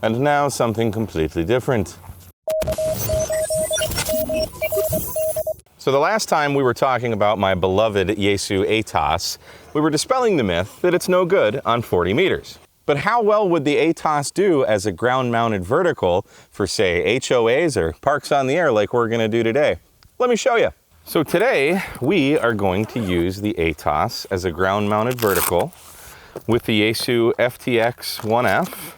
And now something completely different. So the last time we were talking about my beloved Yaesu ATAS, we were dispelling the myth that it's no good on 40 meters. But how well would the ATAS do as a ground-mounted vertical for, say, HOAs or parks on the air like we're going to do today? Let me show you. So today, we are going to use the ATAS as a ground-mounted vertical with the Yaesu FTX 1F,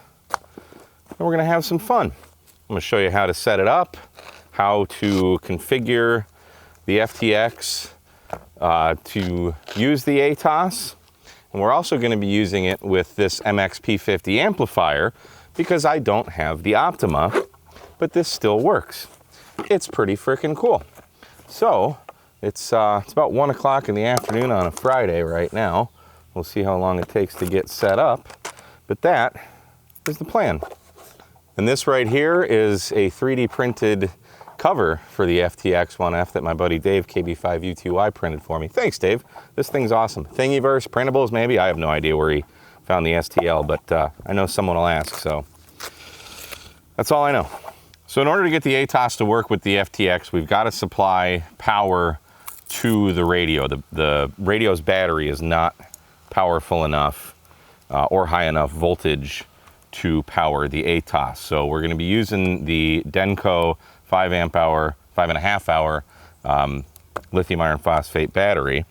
and we're going to have some fun. I'm going to show you how to set it up, how to configure the FTX to use the ATAS, and we're also going to be using it with this MXP50 amplifier because I don't have the Optima, but this still works. It's pretty freaking cool. So it's about 1 o'clock in the afternoon on a Friday right now. We'll see how long it takes to get set up, but that is the plan. And this right here is a 3D printed cover for the FTX 1F that my buddy Dave, KB5U2Y, printed for me. Thanks, Dave. This thing's awesome. Thingiverse, printables, maybe? I have no idea where he found the STL, but I know someone will ask, so that's all I know. So in order to get the ATAS to work with the FTX, we've got to supply power to the radio. The radio's battery is not powerful enough or high enough voltage to power the ATAS. So we're going to be using the DenCo 5.5 hour lithium iron phosphate battery.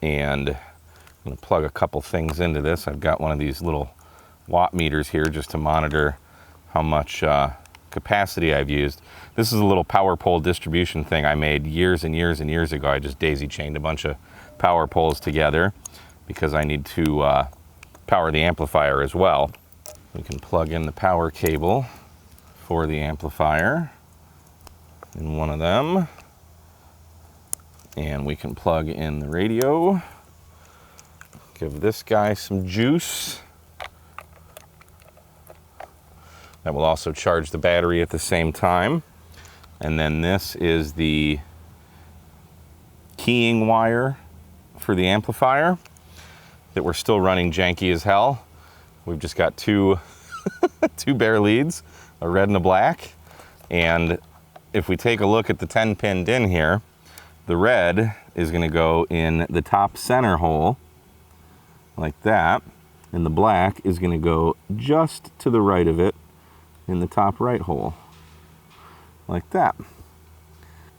And I'm going to plug a couple things into this. I've got one of these little watt meters here just to monitor how much capacity I've used. This is a little power pole distribution thing I made years and years and years ago. I just daisy chained a bunch of power poles together because I need to power the amplifier as well. We can plug in the power cable for the amplifier in one of them, and we can plug in the radio, give this guy some juice. That will also charge the battery at the same time. And then this is the keying wire for the amplifier that we're still running janky as hell. We've just got two bare leads, a red and a black. And if we take a look at the 10-pin DIN here, the red is going to go in the top center hole like that, and the black is going to go just to the right of it in the top right hole like that.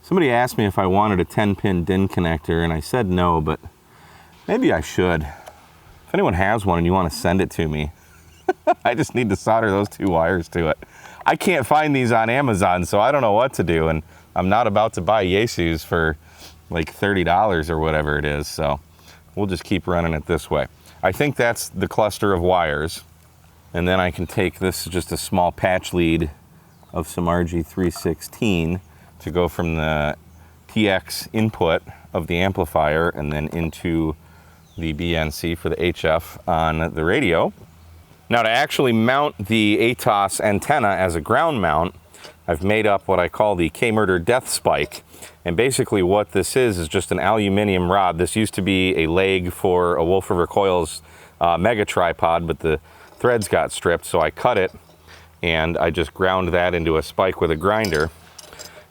Somebody asked me if I wanted a 10-pin DIN connector, and I said no, but maybe I should. If anyone has one and you want to send it to me, I just need to solder those two wires to it. I can't find these on Amazon, so I don't know what to do, and I'm not about to buy Yaesus for like $30 or whatever it is, so we'll just keep running it this way. I think that's the cluster of wires, and then I can take this, just a small patch lead of some RG316 to go from the TX input of the amplifier and then into the BNC for the HF on the radio. Now, to actually mount the ATAS antenna as a ground mount, I've made up what I call the K-Murder Death Spike. And basically what this is just an aluminum rod. This used to be a leg for a Wolf River Coils mega tripod, but the threads got stripped, so I cut it and I just ground that into a spike with a grinder.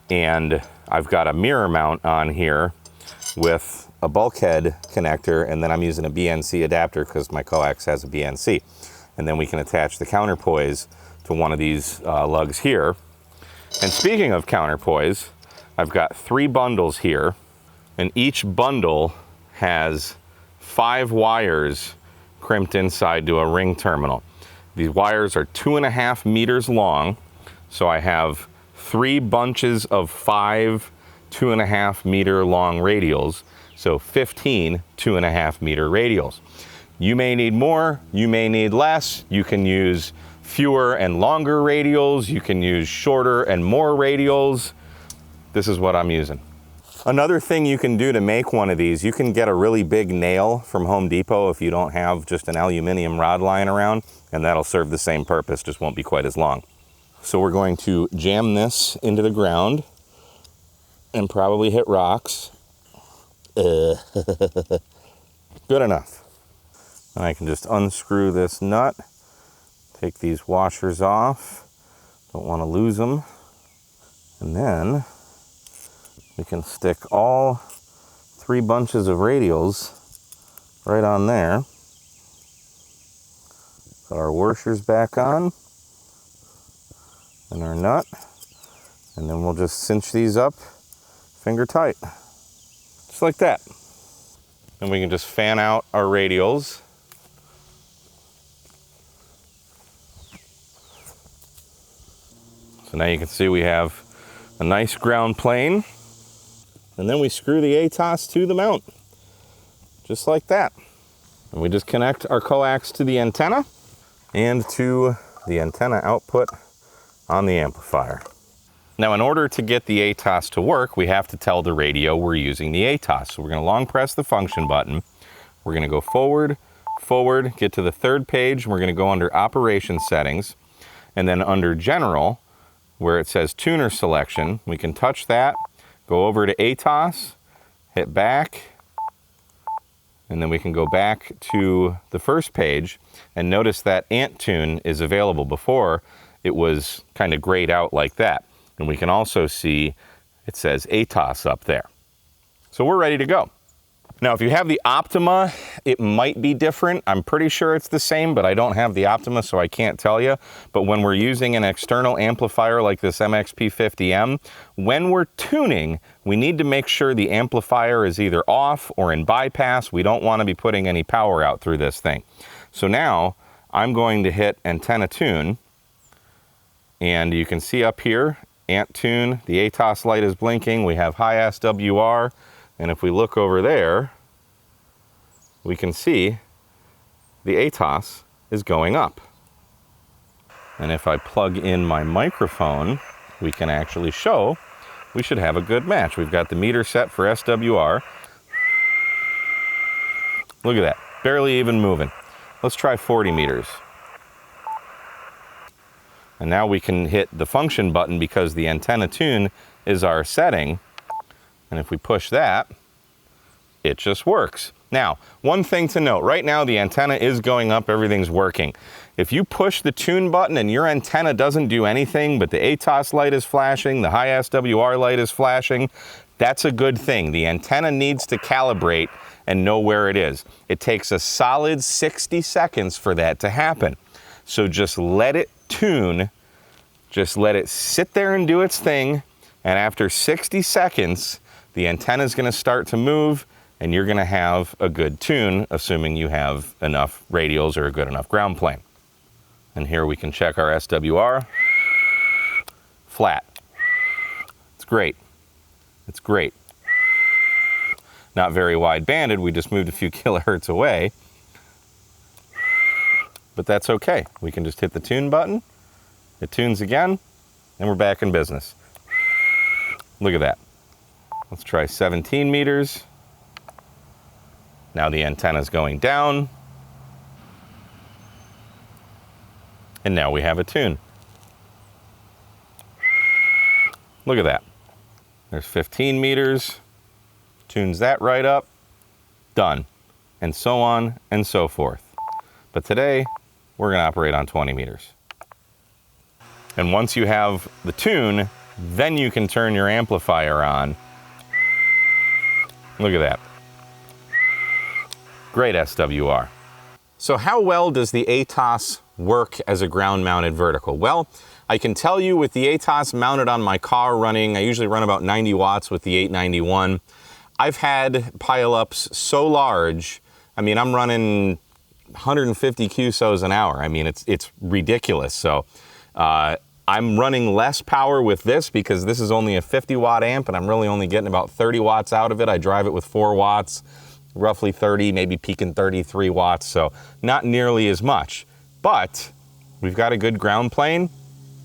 And I've got a mirror mount on here with a bulkhead connector, and then I'm using a BNC adapter because my Coax has a BNC. And then we can attach the counterpoise to one of these lugs here. And speaking of counterpoise, I've got 3 bundles here, and each bundle has 5 wires crimped inside to a ring terminal. These wires are 2.5 meters long, so I have 3 bunches of 5 2.5 meter long radials, so 15 2.5 meter radials. You may need more, you may need less. You can use fewer and longer radials, you can use shorter and more radials. This is what I'm using. Another thing you can do to make one of these, you can get a really big nail from Home Depot if you don't have just an aluminum rod lying around, and that'll serve the same purpose, just won't be quite as long. So we're going to jam this into the ground and probably hit rocks. Good enough. And I can just unscrew this nut, Take these washers off. Don't want to lose them. And then we can stick all 3 bunches of radials right on there. Put our washers back on and our nut. And then we'll just cinch these up finger tight. Just like that. And we can just fan out our radials. So now you can see we have a nice ground plane. And then we screw the ATAS to the mount. Just like that. And we just connect our coax to the antenna and to the antenna output on the amplifier. Now, in order to get the ATAS to work, we have to tell the radio we're using the ATAS. So we're going to long press the function button. We're going to go forward, forward, get to the 3rd page. We're going to go under Operation Settings. And then under General, where it says Tuner Selection, we can touch that, go over to ATAS, hit back, and then we can go back to the 1st page and notice that Ant Tune is available. Before, it was kind of grayed out like that. And we can also see it says ATAS up there. So we're ready to go. Now, if you have the Optima, it might be different. I'm pretty sure it's the same, but I don't have the Optima, so I can't tell you. But when we're using an external amplifier like this MXP50M, when we're tuning, we need to make sure the amplifier is either off or in bypass. We don't want to be putting any power out through this thing. So now I'm going to hit Antenna Tune, and you can see up here, Ant Tune, the ATAS light is blinking. We have high SWR. And if we look over there, we can see the ATAS is going up. And if I plug in my microphone, we can actually show we should have a good match. We've got the meter set for SWR. Look at that, barely even moving. Let's try 40 meters. And now we can hit the function button because the antenna tune is our setting. And if we push that, it just works. Now, one thing to note, right now the antenna is going up, everything's working. If you push the tune button and your antenna doesn't do anything, but the ATAS light is flashing, the high SWR light is flashing, that's a good thing. The antenna needs to calibrate and know where it is. It takes a solid 60 seconds for that to happen. So just let it tune, just let it sit there and do its thing, and after 60 seconds, the antenna is going to start to move, and you're going to have a good tune, assuming you have enough radials or a good enough ground plane. And here we can check our SWR. Flat. It's great. It's great. Not very wide banded. We just moved a few kilohertz away. But that's okay. We can just hit the tune button. It tunes again, and we're back in business. Look at that. Let's try 17 meters. Now the antenna's going down. And now we have a tune. Look at that. There's 15 meters. Tunes that right up. Done. And so on and so forth. But today, we're going to operate on 20 meters. And once you have the tune, then you can turn your amplifier on. Look at that. Great SWR. So how well does the ATAS work as a ground-mounted vertical? Well, I can tell you with the ATAS mounted on my car running, I usually run about 90 watts with the 891. I've had pile-ups so large, I mean, I'm running 150 QSOs an hour. I mean, it's ridiculous. So I'm running less power with this because this is only a 50 watt amp and I'm really only getting about 30 watts out of it. I drive it with 4 watts, roughly 30, maybe peaking 33 watts. So not nearly as much, but we've got a good ground plane.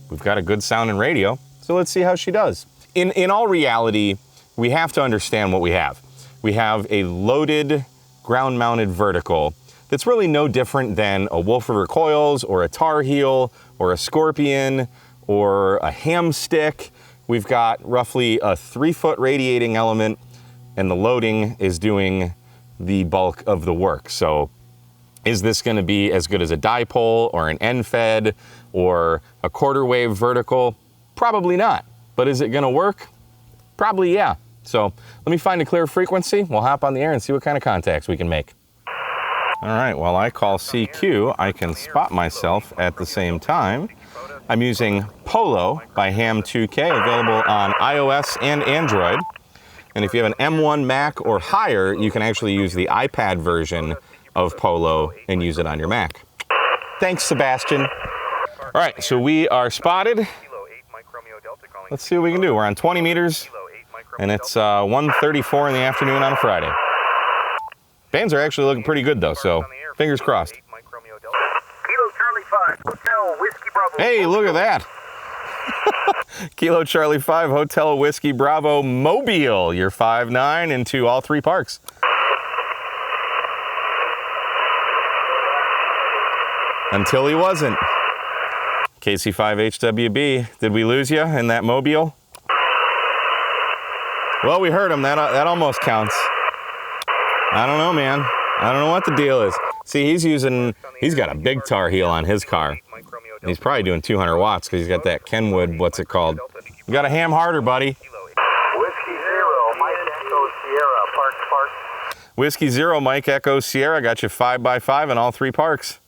We've got a good sound and radio. So let's see how she does. In all reality, we have to understand what we have. We have a loaded ground mounted vertical that's really no different than a Wolf River Coils or a Tar Heel or a Scorpion or a ham stick. We've got roughly a 3-foot radiating element and the loading is doing the bulk of the work. So Is this going to be as good as a dipole or an end-fed or a quarter wave vertical? Probably not. But is it going to work? Probably yeah. So let me find a clear frequency. We'll hop on the air and see what kind of contacts we can make. All right, while I call CQ, I can spot myself at the same time. I'm using Polo by Ham2K, available on iOS and Android. And if you have an M1 Mac or higher, you can actually use the iPad version of Polo and use it on your Mac. Thanks, Sebastian. All right, so we are spotted. Let's see what we can do. We're on 20 meters, and it's 1:34 in the afternoon on a Friday. Bands are actually looking pretty good, though, so fingers crossed. Hey, look at that. Kilo Charlie 5, Hotel Whiskey Bravo Mobile. You're 5'9" into all 3 parks. Until he wasn't. KC5HWB, did we lose you in that Mobile? Well, we heard him. That almost counts. I don't know, man. I don't know what the deal is. See, he's got a big tar heel on his car. And he's probably doing 200 watts because he's got that Kenwood, what's it called? You got to ham harder, buddy. Whiskey 0, Mike Echo Sierra, park to park. Whiskey 0, Mike Echo Sierra, got you 5x5 in all 3 parks.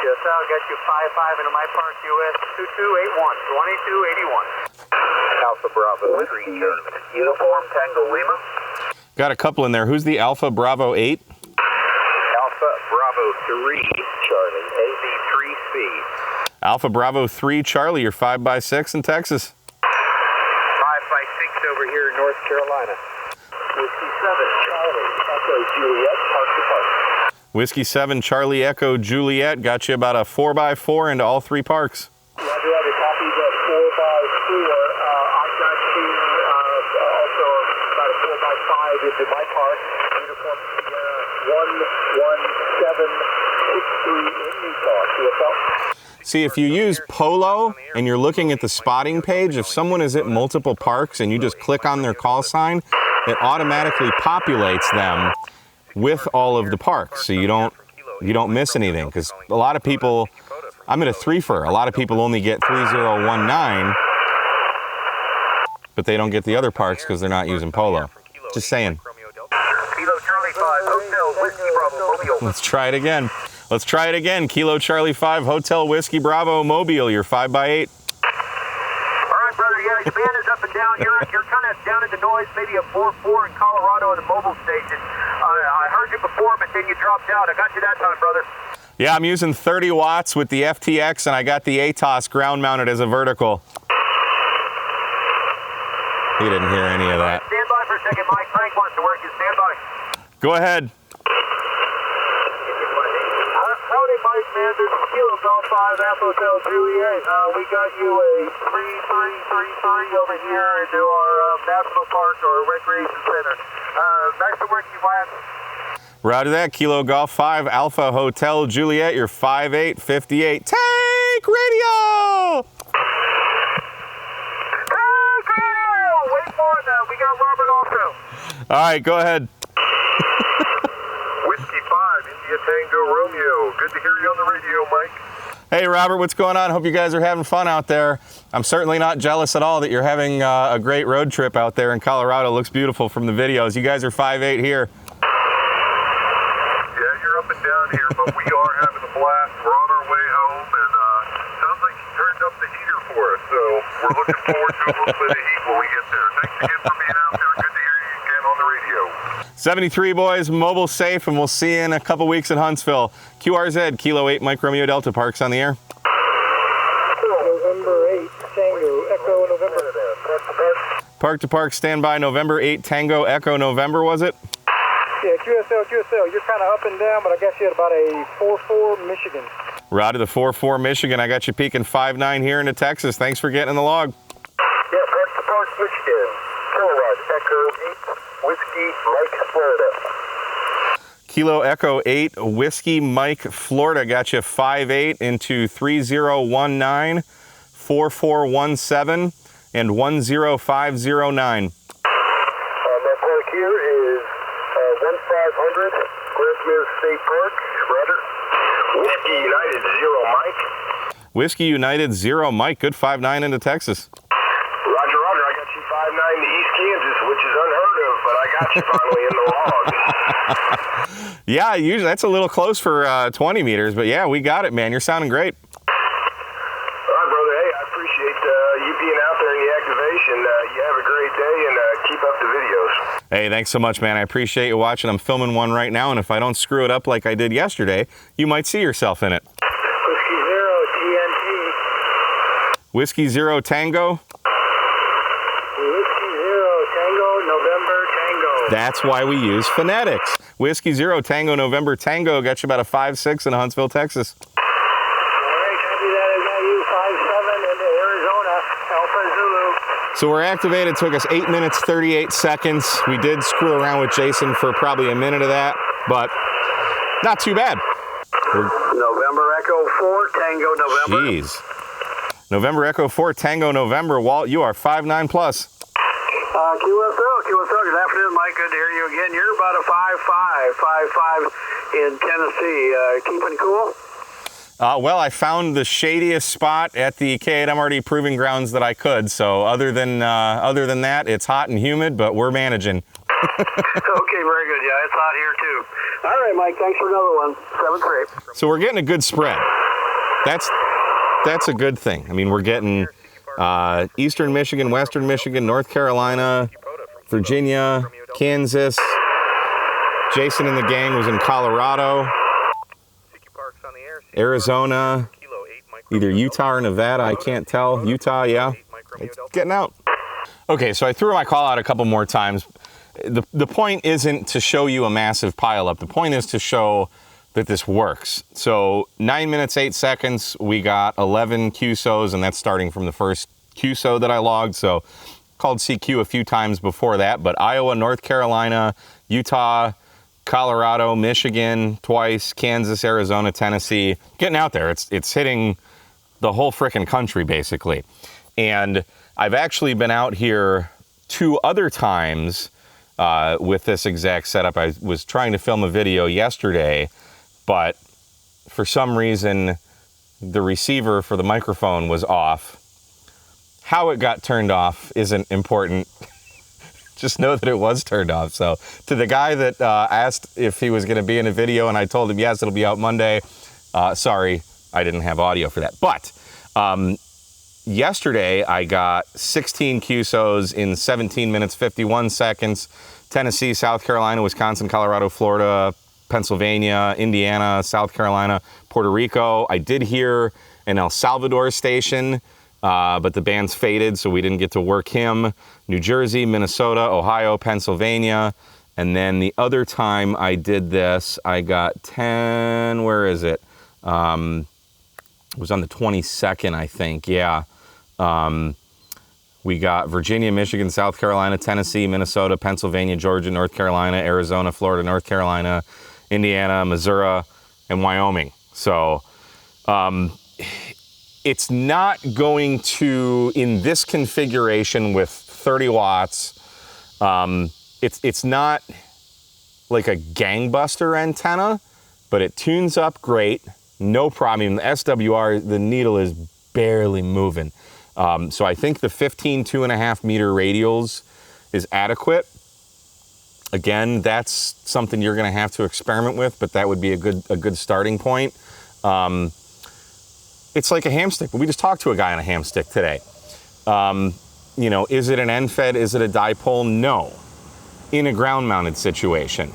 Yes, I'll get you 5-5 into my park, US 2281, 2281. Alpha Bravo 3, Uniform Tango Lima. Got a couple in there. Who's the Alpha Bravo 8? Alpha Bravo 3, Charlie, AB3C. Alpha Bravo 3 Charlie, you're 5x6 in Texas. 5x6 over here in North Carolina. Whiskey 7, Charlie, Echo Juliet, park to park. Whiskey 7 Charlie Echo Juliet, got you about a 4x4 into all 3 parks. Roger, Roger, copy that 4x4. I got you also about a 4x5 into my park. Uniform Sierra 11763 in Utah. QSL. See, if you use Polo and you're looking at the spotting page, if someone is at multiple parks and you just click on their call sign, it automatically populates them with all of the parks, so you don't miss anything. Because a lot of people, I'm at a 3-fer. A lot of people only get 3019, but they don't get the other parks because they're not using Polo. Just saying. Kilo Charlie 5, Hotel Whiskey Bravo Mobile. Let's try it again. Let's try it again. Kilo Charlie 5, Hotel Whiskey Bravo Mobile. You're 5x8. All right, brother. Yeah, your band is up and down. You're kind of down in the noise. Maybe a 4-4 in Colorado at a mobile station. I heard you before, but then you dropped out. I got you that time, brother. Yeah, I'm using 30 watts with the FTX, and I got the ATAS ground mounted as a vertical. He didn't hear any of that. Stand by for a second, Mike. Frank wants to work you. Stand by. Go ahead. Howdy, Mike, man. This is Kilo Golf 5, Alpha Hotel Juliet. We got you a 3333 over here into our National Park or Recreation Center. Nice to work you, Mike. Roger that. Kilo Golf 5, Alpha Hotel Juliet. You're 5'8", 58. Take radio! Wait for it now. We got Robert also. All right, go ahead. Whiskey 5, India Tango Romeo. Good to hear you on the radio, Mike. Hey, Robert, what's going on? Hope you guys are having fun out there. I'm certainly not jealous at all that you're having a great road trip out there in Colorado. It looks beautiful from the videos. You guys are 5'8" here. Yeah, you're up and down here, but we are having a blast. We're on our way home, and sounds like you turned up the heater for us, so we're looking forward to a little bit of heat when we get there. Thanks again for being out there. Good to hear you again on the radio. 73 boys, mobile safe, and we'll see you in a couple weeks in Huntsville. QRZ, Kilo 8, Mike Romeo Delta, parks on the air. November 8, Tango, Echo November. Park to park, standby, November 8, Tango, Echo November, was it? Yeah, QSL. You're kind of up and down, but I got you at about a 4-4 Michigan. Rod to the 4-4 Michigan. I got you peaking 5'9" here into Texas. Thanks for getting in the log. Yeah, park to park, Michigan. Kilowatt, Echo 8, Whiskey, Mike, Florida. Kilo Echo 8, Whiskey, Mike, Florida. Got you 5'8" into 3019, 4417, and 10509. My park here is 1500 Grand State Park, Whiskey United 0, Mike, good 5-9 into Texas. Roger, Roger. I got you 5-9 to East Kansas, which is unheard of, but I got you finally in the log. Yeah, usually that's a little close for 20 meters, but yeah, we got it, man. You're sounding great. All right, brother. Hey, I appreciate you being out there in the activation. You have a great day, and keep up the videos. Hey, thanks so much, man. I appreciate you watching. I'm filming one right now, and if I don't screw it up like I did yesterday, you might see yourself in it. Whiskey 0 TNT. Whiskey 0 Tango. Whiskey 0 Tango November Tango. That's why we use phonetics. Whiskey 0 Tango November Tango got you about a 5-6 in Huntsville, Texas. All right, copy that. I got you 5-7 into Arizona, Alpha Zulu. So we're activated. Took us 8 minutes, 38 seconds. We did screw around with Jason for probably a minute of that, but not too bad. November Echo 4 Tango November. Jeez. November Echo 4 Tango November. Walt, you are 5-9 plus. QSL, good afternoon, Mike. Good to hear you again. You're about a 5-5 in Tennessee. Keeping cool? Well, I found the shadiest spot at the K8 MRD Proving Grounds that I could. So other than that, it's hot and humid, but we're managing. Okay, very good. Yeah, it's hot here too. All right, Mike. Thanks for another one. 7-3. So we're getting a good spread. That's a good thing. I mean, we're getting Eastern Michigan, Western Michigan, North Carolina, Virginia, Kansas. Jason and the gang was in Colorado, Arizona, either Utah or Nevada. I can't tell. Utah, yeah. It's getting out. Okay, so I threw my call out a couple more times. The point isn't to show you a massive pileup. The point is to show that this works. So 9 minutes, 8 seconds, we got 11 QSOs, and that's starting from the first QSO that I logged. So called CQ a few times before that, but Iowa, North Carolina, Utah, Colorado, Michigan twice, Kansas, Arizona, Tennessee, getting out there. It's hitting the whole frickin' country basically. And I've actually been out here 2 other times with this exact setup. I was trying to film a video yesterday, but for some reason the receiver for the microphone was off. How it got turned off isn't important. Just know that it was turned off. So to the guy that asked if he was going to be in a video and I told him, yes, it'll be out Monday. Sorry, I didn't have audio for that. But yesterday I got 16 QSOs in 17 minutes, 51 seconds. Tennessee, South Carolina, Wisconsin, Colorado, Florida, Pennsylvania, Indiana, South Carolina, Puerto Rico. I did hear an El Salvador station, but the band's faded, so we didn't get to work him. New Jersey, Minnesota, Ohio, Pennsylvania. And then the other time I did this, I got 10, where is it? It was on the 22nd, I think, yeah. We got Virginia, Michigan, South Carolina, Tennessee, Minnesota, Pennsylvania, Georgia, North Carolina, Arizona, Florida, North Carolina, Indiana, Missouri, and Wyoming. So it's not going to, in this configuration with 30 watts, it's not like a gangbuster antenna, but it tunes up great, no problem. I mean, the SWR, the needle is barely moving. So I think the 15 2.5 meter radials is adequate. Again, that's something you're going to have to experiment with, but that would be a good starting point. It's like a ham stick. We just talked to a guy on a ham stick today. You know, is it an end fed? Is it a dipole? No. In a ground mounted situation.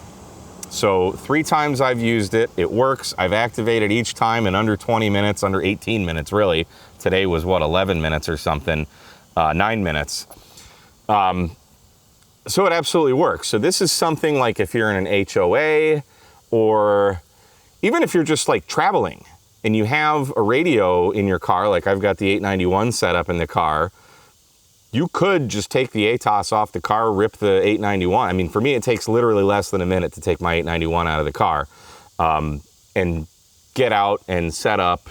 So 3 times I've used it. It works. I've activated each time in under 20 minutes, under 18 minutes, really. Today was what, 11 minutes or something, 9 minutes. So it absolutely works. So this is something like if you're in an HOA, or even if you're just like traveling and you have a radio in your car, like I've got the 891 set up in the car, you could just take the ATAS off the car, rip the 891. I mean, for me, it takes literally less than a minute to take my 891 out of the car and get out and set up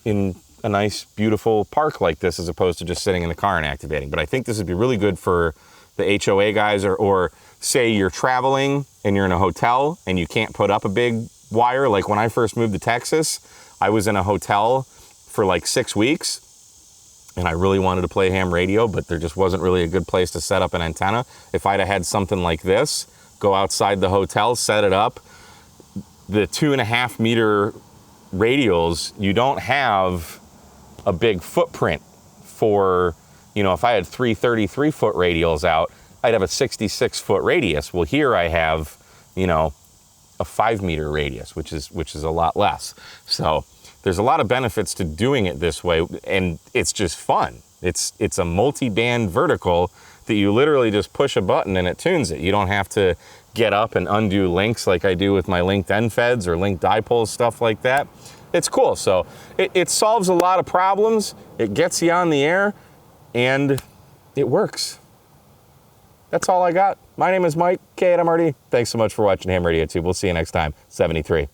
in a nice, beautiful park like this, as opposed to just sitting in the car and activating. But I think this would be really good for the HOA guys, or say you're traveling and you're in a hotel and you can't put up a big wire. Like when I first moved to Texas, I was in a hotel for like 6 weeks, and I really wanted to play ham radio, but there just wasn't really a good place to set up an antenna. If I'd have had something like this, go outside the hotel, set it up, the 2.5 meter radials, you don't have a big footprint for, you know, if I had 3 33-foot radials out, I'd have a 66-foot radius. Well, here I have, you know, a 5 meter radius, which is a lot less. So there's a lot of benefits to doing it this way, and it's just fun. It's a multi-band vertical that you literally just push a button and it tunes it. You don't have to get up and undo links like I do with my linked end feds or linked dipoles, stuff like that. It's cool. So it solves a lot of problems. It gets you on the air, and it works. That's all I got. My name is Mike, K8MRD. Thanks so much for watching Ham Radio Tube. We'll see you next time. 73.